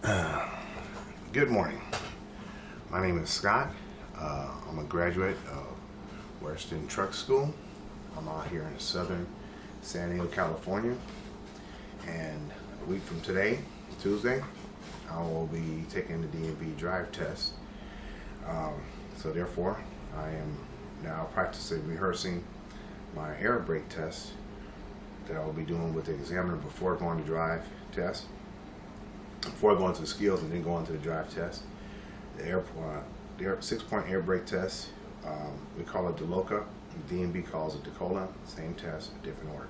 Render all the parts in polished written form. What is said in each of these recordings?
Good morning. My name is Scott. I'm a graduate of Western Truck School. I'm out here in southern San Diego, California. And a week from today, Tuesday, I will be taking the DMV drive test. So therefore, I am now rehearsing my air brake test that I will be doing with the examiner before going to drive test. Before going to the skills and then going to the drive test. The 6-point air brake test, we call it DeLoca. DMV calls it DeCola. Same test, different order.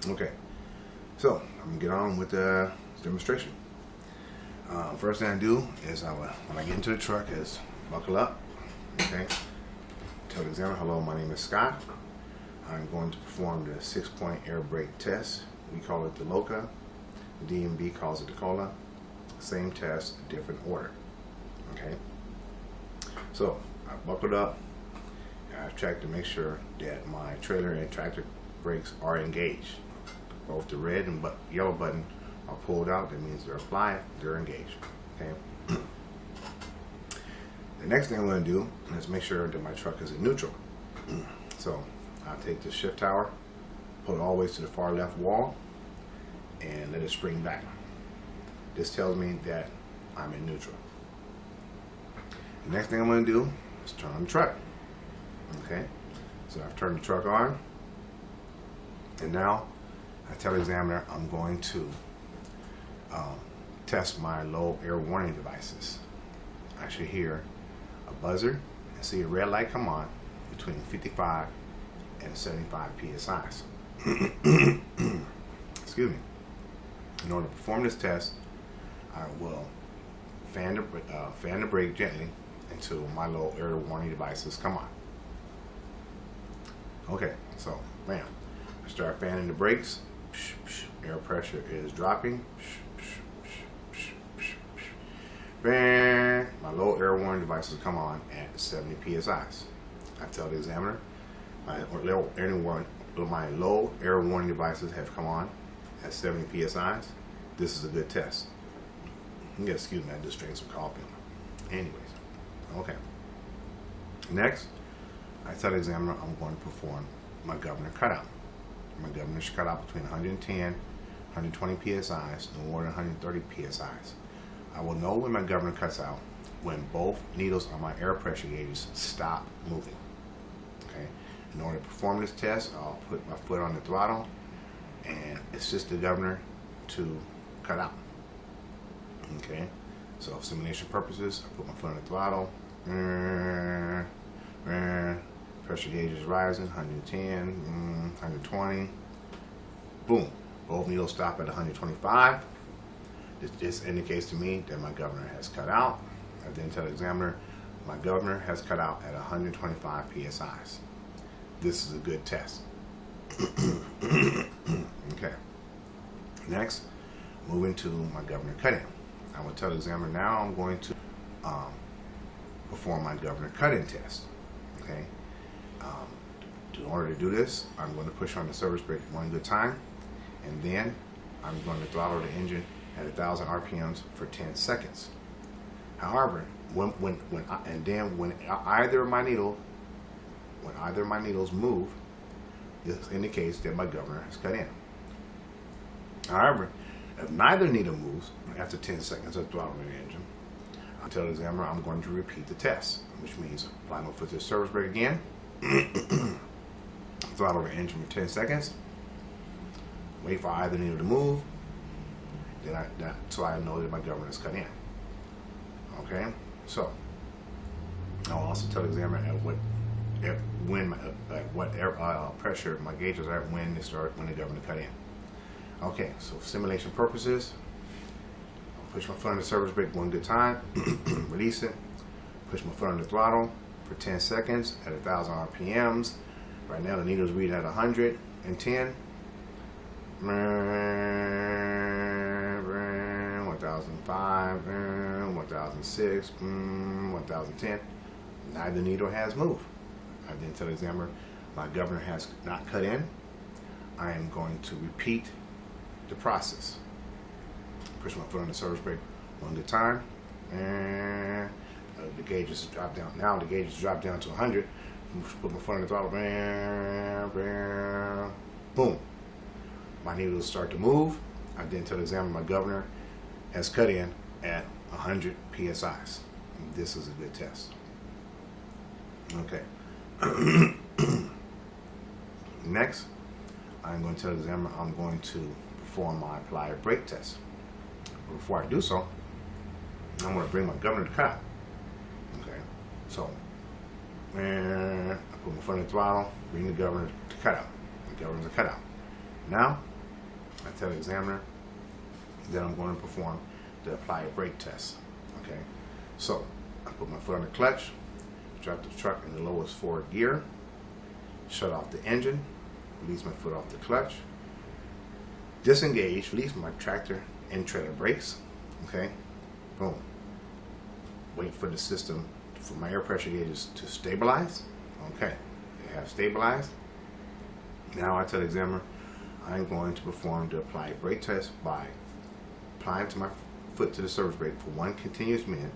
Okay, so I'm gonna get on with the demonstration. First thing I do is when I get into the truck is buckle up. Okay, tell the examiner, hello, my name is Scott. I'm going to perform the 6-point air brake test. We call it DeLoca. DMV calls it DeCola. Same test, different order. Okay. So I buckled up. And I've checked to make sure that my trailer and tractor brakes are engaged. Both the red and yellow button are pulled out. That means they're applied. They're engaged. Okay. The next thing I'm going to do is make sure that my truck is in neutral. So I'll take the shift tower, pull it all the way to the far left wall, and let it spring back. This tells me that I'm in neutral. The next thing I'm going to do is turn on the truck. Okay, so I've turned the truck on, and now I tell the examiner I'm going to test my low air warning devices. I should hear a buzzer and see a red light come on between 55 and 75 psi. Excuse me. In order to perform this test, I will fan the brake gently until my low air warning devices come on. Okay, so bam, I start fanning the brakes. Air pressure is dropping. Bam, my low air warning devices come on at 70 psi. I tell the examiner my low air warning devices have come on at 70 psi. This is a good test. Excuse me, I just drank some coffee. Anyways, okay. Next, I tell the examiner I'm going to perform my governor cutout. My governor should cut out between 110, 120 psi, no more than 130 psi. I will know when my governor cuts out when both needles on my air pressure gauges stop moving. Okay. In order to perform this test, I'll put my foot on the throttle and assist the governor to cut out. Okay, so for simulation purposes, I put my foot on the throttle. Pressure gauge is rising, 110, 120. Boom, both needles stop at 125. This indicates to me that my governor has cut out. I then tell the examiner my governor has cut out at 125 psi. This is a good test. Okay. Next, moving to my governor cut-in. I will tell the examiner now I'm going to perform my governor cut-in test. Okay. In order to do this, I'm going to push on the service brake one good time, and then I'm going to throttle the engine at 1,000 RPMs for 10 seconds. However, when either of my needles move, this indicates that my governor has cut in. However, if neither needle moves after 10 seconds of throttling the engine, I tell the examiner I'm going to repeat the test, which means apply my foot to the service brake again, throttle the engine for 10 seconds, wait for either needle to move, so I know that my governor is cut in. Okay, so I'll also tell the examiner what air pressure my gauges are at when the governor cut in. Okay, so for simulation purposes, I'll push my foot on the service brake one good time, release it, push my foot on the throttle for 10 seconds at 1,000 RPMs. Right now the needle's reading at 110. 1,005, 1,006, 1,010. Neither needle has moved. I then tell the examiner my governor has not cut in. I am going to repeat the process. Push my foot on the service brake one good time, and the gauges drop down. Now the gauges drop down to 100. Put my foot on the throttle, boom. My needles start to move. I then tell the examiner my governor has cut in at 100 psi's. This is a good test. Okay. Next, I'm going to tell the examiner I'm going to perform my applied brake test. But before I do so, I'm going to bring my governor to cut. Okay. So, and I put my foot on the throttle, bring the governor to cut out. The governor's a cutout. Now, I tell the examiner that I'm going to perform the applied brake test. Okay. So, I put my foot on the clutch, drop the truck in the lowest forward gear, shut off the engine, release my foot off the clutch, disengage, release my tractor and trailer brakes. Okay, boom. Wait for the system, for my air pressure gauges to stabilize. Okay, they have stabilized. Now I tell the examiner I'm going to perform the applied brake test by applying to my foot to the service brake for 1 continuous minute.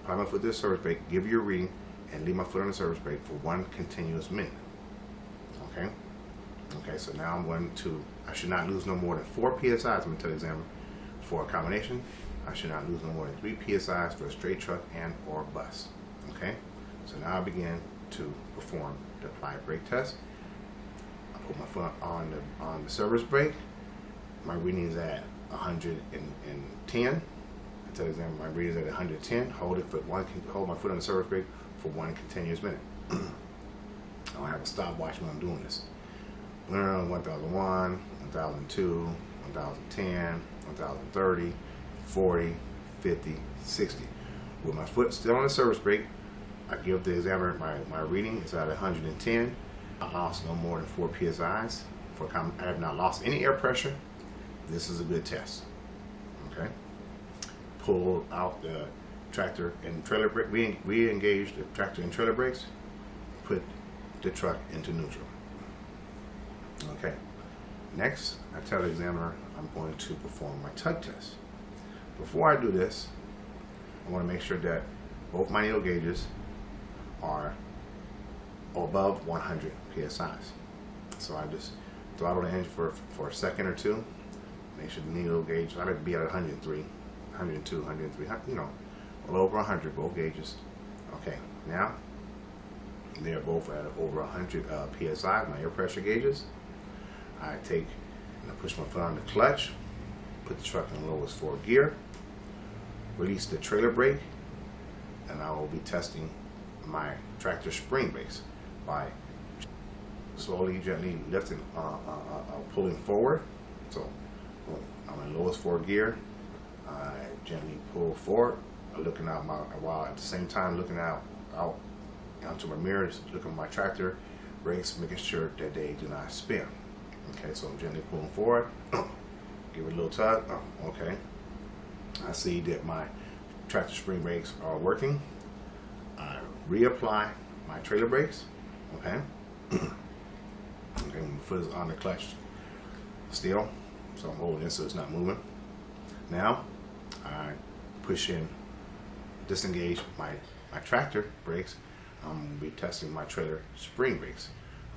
Apply my foot to the service brake, give you a reading, and leave my foot on the service brake for 1 continuous minute. Okay? Okay, so now I'm going to, I should not lose no more than 4 psi's. I'm going to tell the examiner for a combination. I should not lose no more than 3 psi's for a straight truck and or bus. Okay? So now I begin to perform the applied brake test. I put my foot on the service brake. My reading is at 110. I tell the examiner my reading is at 110. Hold my foot on the service brake for 1 continuous minute. I don't have a stopwatch when I'm doing this. 1001, 1002, 1010, 1030, 40, 50, 60. With my foot still on the service brake, I give the examiner my reading is at 110. I lost no more than 4 psi's. I have not lost any air pressure. This is a good test. Okay. Pull out the tractor and trailer brake, re-engage the tractor and trailer brakes, put the truck into neutral. Okay. Next, I tell the examiner I'm going to perform my tug test. Before I do this, I want to make sure that both my needle gauges are above 100 psi's. So I just throttle the engine for a second or two. Make sure the needle gauge, I like to be at 103, 102, 103, you know, all over 100, both gauges. Okay, now they're both at over 100 psi, my air pressure gauges. I take and I push my foot on the clutch, put the truck in the lowest forward gear, release the trailer brake, and I will be testing my tractor spring brakes by slowly, gently lifting, pulling forward. So I'm in lowest forward gear. I gently pull forward, looking out while at the same time looking out onto my mirrors, looking at my tractor brakes, making sure that they do not spin. Okay, so I'm gently pulling forward. Give it a little tug. Okay. I see that my tractor spring brakes are working. I reapply my trailer brakes. Okay. Okay, my foot is on the clutch still, so I'm holding it so it's not moving. Now I push in, disengage my tractor brakes. I'm going to be testing my trailer spring brakes.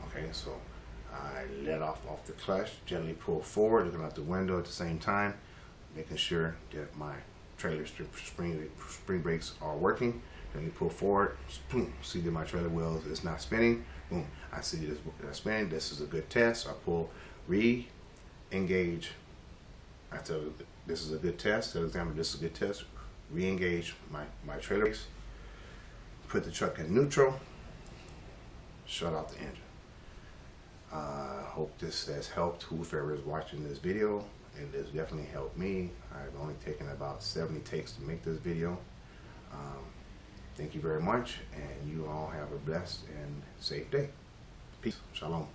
Okay, so I let off the clutch, gently pull forward, looking out the window at the same time, making sure that my trailer spring brakes are working. Gently pull forward, boom, see that my trailer wheels is not spinning. Boom, I see this spinning. This is a good test. So I pull, re-engage. I tell you, this is a good test. Tell the examiner this is a good test. Re-engage my trailer brakes. Put the truck in neutral. Shut off the engine. Hope this has helped whoever is watching this video. It has definitely helped me. I've only taken about 70 takes to make this video. Thank you very much, and you all have a blessed and safe day. Peace. Shalom.